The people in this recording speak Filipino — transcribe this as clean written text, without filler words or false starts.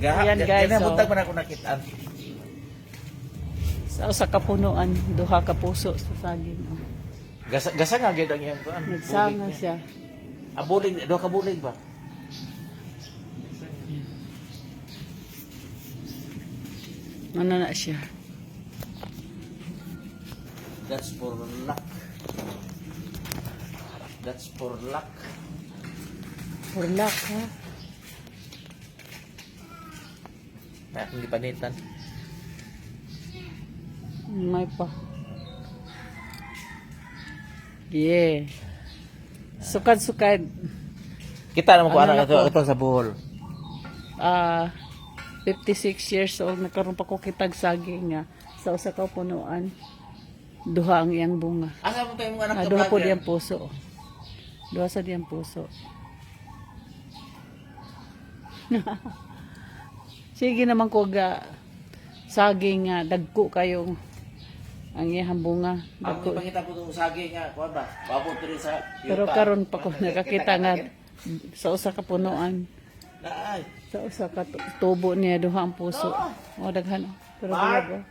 Ayan, guys, Ganyan so- buntag man ako nakita. Sa usa ka punuan, duha ka puso sa saging. Oh. Gasa nga gyud ang iyang kuan. Nagsanga siya. Bulig, do ka bulig ba? Ano na siya? That's for luck. That's for luck. Burlak, ha? May akong gipanitan. May pa. Yeah. Sukad-sukad. Kita naman ko Ano anak na ko? ito sa buhol. 56 years old, nagkaroon pa ko kitag saging nga sa usa ka punuan. Duha ang iyang bunga. Asa mo kayo mga anak ka Duha po vlogger? diyang puso. Duha sa diyang puso. Sige naman ko ga saging nga dagko kayong ang iyang bunga. Ako Dagko. ipakita ko itong saging nga, kuha ba? Babot rin sa Pero yuta. karon pa ko nakakita nga sa usa ka punuan. Ay, Sa usa ka tubo niya duha ang puso. O daghan. Pero Mark! bulag, oh.